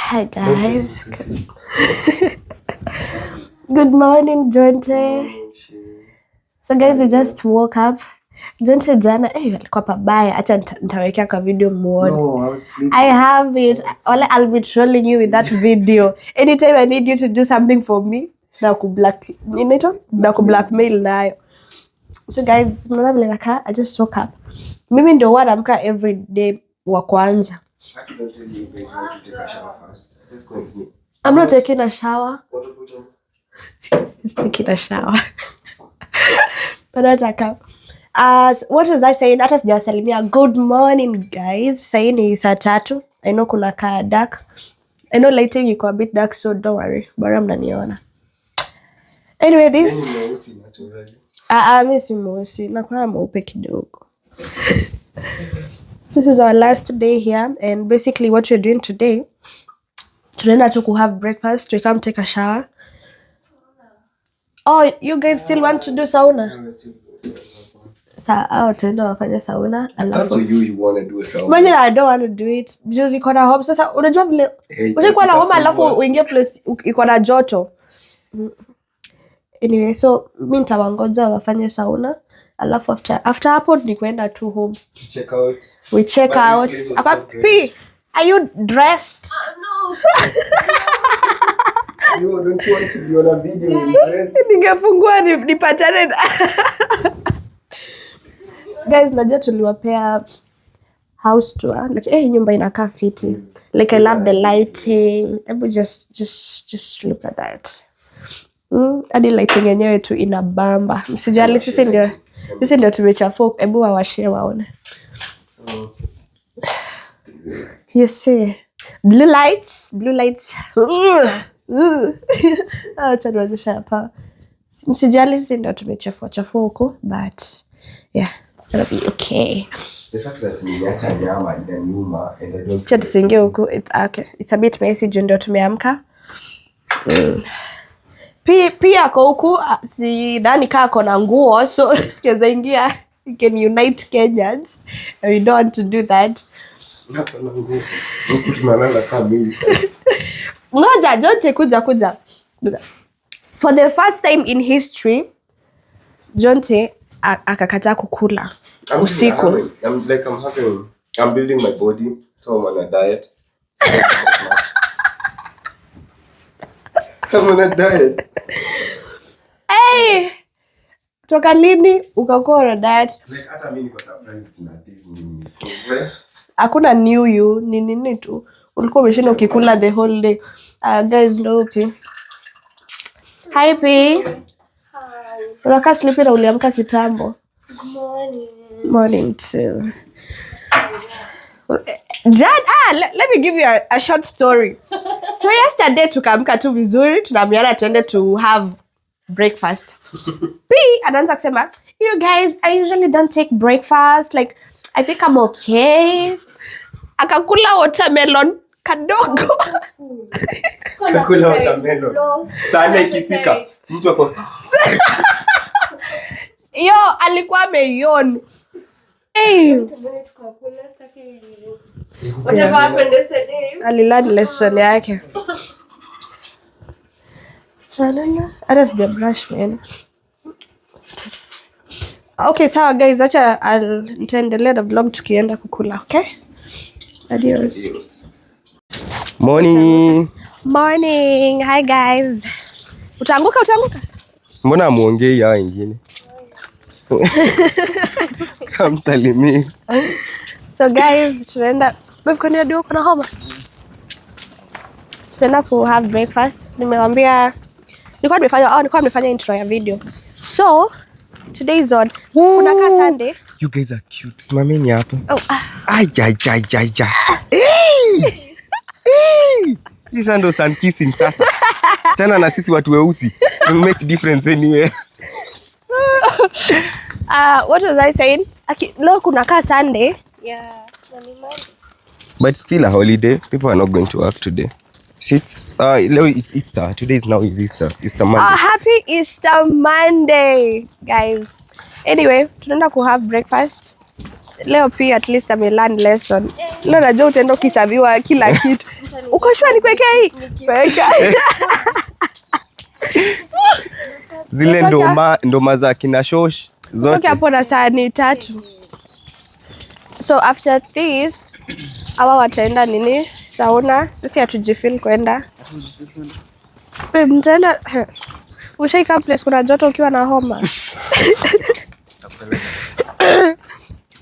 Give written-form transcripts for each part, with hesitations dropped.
Hi guys. Good morning, Jonte. So guys, we just woke up. Jonte jana alikuwa pabaya. Acha nitawekea kwa video muone. No, I was sleeping. I have it. I'll be trolling you with that video. Anytime I need you to do something for me, na blackmail nayo. So guys, mnaona vile nakaa, I just woke up. Mimi ndio huamka every day wa kwanza. I cannot tell you guys want to take a shower first. Let's go with me. I'm not taking a shower. What to put on? He's taking a shower. But nataka. What was I saying? Hata sijawasalimia. Good morning guys. Sasa ni saa 3. I know kuna ka dark. I know lighting iko a bit dark, so don't worry. Bora mnaniona. Anyway, this mimi si mweusi. Nakuwa mweupe kidogo. This is our last day here, and basically what we're doing today, tunaenda to have breakfast, we come take a shower. Oh, you guys still want to do sauna? Tunaenda wafanya sauna. Also you want to do a sauna? Imagine I don't want to do it. Because iko na home. Sasa unajua vile unakuwa na home alafu uingie place iko na joto. Anyway, so mimi nitawangoja wafanye sauna. Alafu after hapo ni kwenda to home. Check out. We check out. P, are you dressed? No. You don't want to be on a video dressed? Ningefungua nipatane. Guys, najua tuliwapea house tour. Like, nyumba inakaa fiti. Like, I love the lighting. Just look at that. Hadi lighting yenyewe tu inabamba. Msijali, sisi ndio tumechafua. Hebu wawashie waone. You see, blue lights. Acha nionyeshe hapa. Msijali, sisi ndio tumechafua huko, but yeah, it's gonna be okay. The fact that nimeacha nyama ina nyuma and I don't. Acha tusingie huko. It's a bit messy ndio tumeamka. Pia ako huku, si dhani kaa kona nguo, so kiweza ingia, you can unite Kenyans, and we don't want to do that. Nakona nguo. Huku tunalala kama mimi. Ngoja, Jonte kuja. For the first time in history, Jonte akakataa kukula usiku. I'm building my body, so I'm on a diet. I'm on a diet. Hey! Toka lini ukakuwa on a diet? Like hata mimi niko surprised na Disney. Hakuna new you, ni nini tu. Ulikuwa umeshinda ukikula the whole day. Guys, no P. Hi P. Hi. Unakaa sleepy na uliamka kitambo. Good morning. Morning too. Let me give you a short story. So yesterday tukaamka tu vizuri, tunaambiana tuende to have breakfast. P anaanza kusema, you guys, I usually don't take breakfast, like I think I'm okay. Akakula watermelon kadogo. Kakula watermelon. Sana ikifika mtu ako. Yo, alikuwa ameyon. Whatever happened yesterday. Alilearn lesson yake. Hata sija brush man. Okay, sawa guys, acha nitaendelea na vlog tukienda kukula, okay? Adios. Morning. Hi guys. Utaanguka? Mbona muongei hao wengine? Kamsalimi. So guys, tunaenda kuna ndio kuna homa. Tunaenda to have breakfast. Nilikuwa nimefanya intro ya video. So, today is on. Kuna ka Sunday. You guys are cute. Simameni hapo. Oh. Ay. This ando sun kissing sasa. Chana na sisi watu weusi. Will make difference anywhere. What was I saying? Leo kuna ka Sunday. Yeah. But still a holiday. People are not going to work today. It's Easter. Today is Easter. Easter Monday. Oh, happy Easter Monday, guys. Anyway, tunaenda to have breakfast. leo pia at least ame learn lesson. Leo najua utaenda ukisaviwa kila kitu. Uko sure nikuwekea hii? Weka. Zile ndoma za kina shosh zote. Toka hapo na sahani 3. So after this hawa wataenda nini? Sauna. Sisi hatujifeel kwenda. Mtaenda ushaika place kuna joto ukiwa na homa.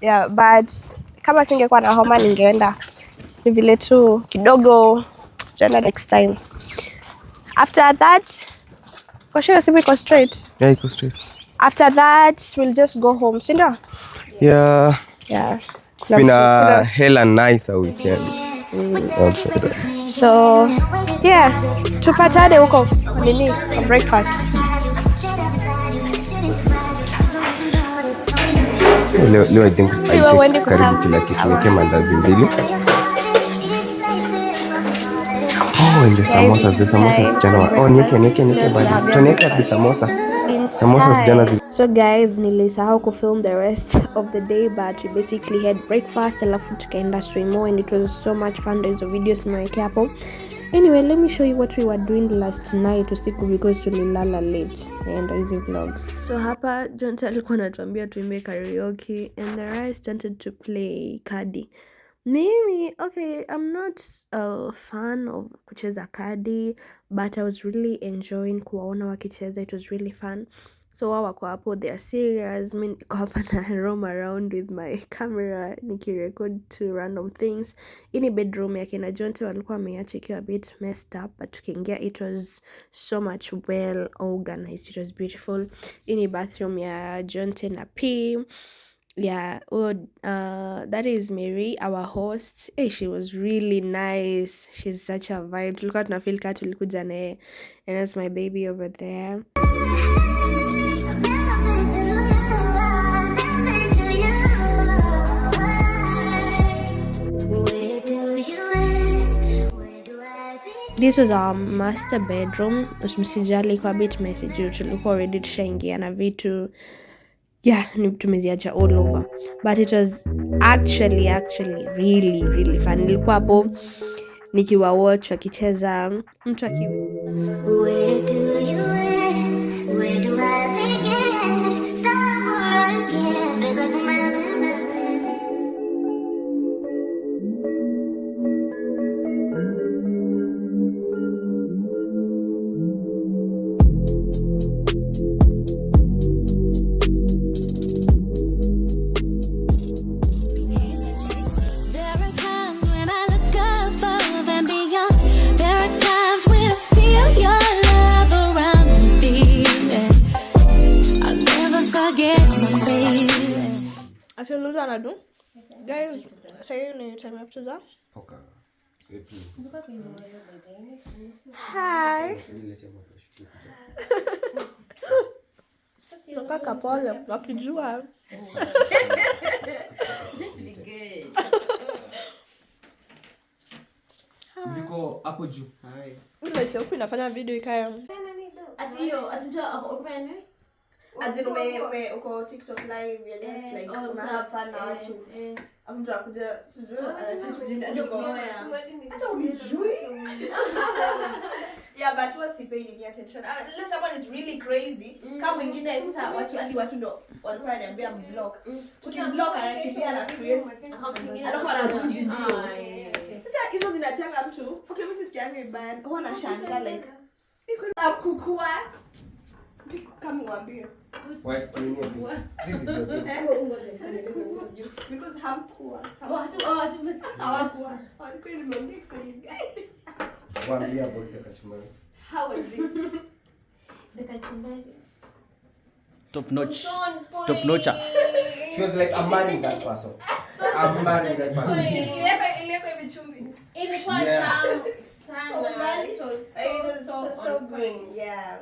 Yeah, but kama singekuwa na homa ningeenda. Ni vile tu kidogo tutaenda next time. After that, kwa sure simu iko straight. Yeah, iko straight. After that, we'll just go home, si ndio? Yeah. Yeah. It's been a hell and nice weekend. So, yeah, tupatane huko nini breakfast. Leo I think karibu kila kitu niweke mandazi mbili. Oh, and the samosas jana. Oh, niweke bado. Tunaweka the samosas jana. So guys, nilisahau ku film the rest of the day, but we basically had breakfast alafu tukaenda swimo and it was so much fun. There's a videos nimewekea hapo. Anyway, let me show you what we were doing last night usiku because tulilala late and easy vlogs. So hapa Jonte alikuwa anatuambia tuimbe karaoke and the rest wanted to play kadi. Mimi, okay, I'm not a fan of kucheza kadi, but I was really enjoying kuwaona wakicheza. It was really fun. So wao wako hapo, they are serious. Mimi niko hapa na roam around with my camera nikirecord to random things. Ini bedroom yake na Jonte walikuwa wameacha ikiwa a bit messed up, but tukiingia it was so much well organized. It was beautiful. Ini bathroom ya Jonte na P. Yeah, that is Mary, our host. Hey, she was really nice. She's such a vibe. Tulikuwa tunafeel kama tulikuja naye. And that's my baby over there. This was our master bedroom. Msijali kwa bit message. Tulikuwa already tushaingia na vitu. Yeah, tumeziacha all over. But it was actually really fun. Nilikuwa hapo nikiwa watch wakicheza mtu aki Where do you end? Where do I begin? Start over again. Feels like a mountain. Guys, say your name time after that. Poka. Hi. Kaka pole, wakijua. Ziko hapo juu. Hai. Unacho huku inafanya video ikae. Atiyo, atunja ukufanya nini? As in we uko TikTok live yes like una have fun na watu. Mtu akuja sijui anataka ndio. Hata unijui. Yeah, but was he paying any attention? Unless someone is really crazy, kama wengine sasa watu ndo walikuwa wananiambia block. Ukiblock anakimbia na create alafu anarudi. Sasa hizo zinachanga mtu. Okay, mimi sikiangi vibaya. Huwa anashangaa like kukua kama mwambie. Why explain it? This is your thing. Because hamkuwa. Hawakuwa. Walikuwa nimemix hivi. Waambia about the kachumbari. How was it? The kachumbari. Top notch. She was like, I'm marrying that person. I'm marrying that person. Ileko hivi chumvi. Ilikuwa tamu sana. It was so good. Yeah.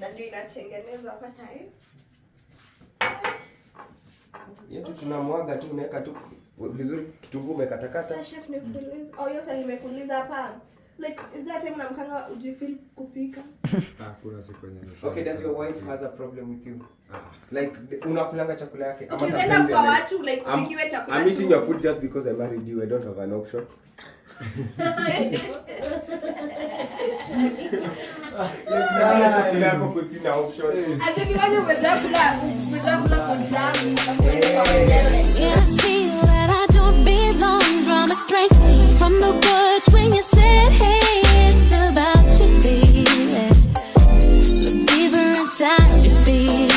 Na ndio inatengenezwa hapa sasa hivi. Yetu tunamwaga tu unaweka tu vizuri kitunguu umekatakata. Sasa chef nikuuliza. Oh, yote nimekuuliza hapa. Like, is that time unamkanga ujifeel kupika? Kuna siku yenye nasema. Okay, does your wife has a problem with you? Like, unakulanga chakula yake? Okay, send kwa watu, like, upikiwe chakula. I'm eating your food just because I married you. I don't have an option. Chakula yako kusina option. Azikiwani umezakula kwa jamu. Yeah, I feel that I don't belong. Draw my strength from the words when you said, hey, it's about you, baby. Look deeper inside you, baby.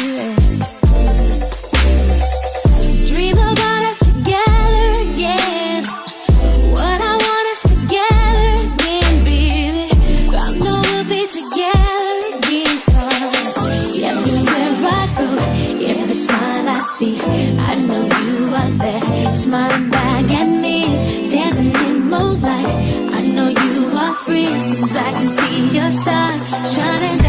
Dream about us together again. What I want us together again, baby. I know we'll be together again. 'Cause everywhere I go, every smile I see, I know you are there, smiling back at me, dancing in moonlight. I know you are free, 'cause I can see your star shining.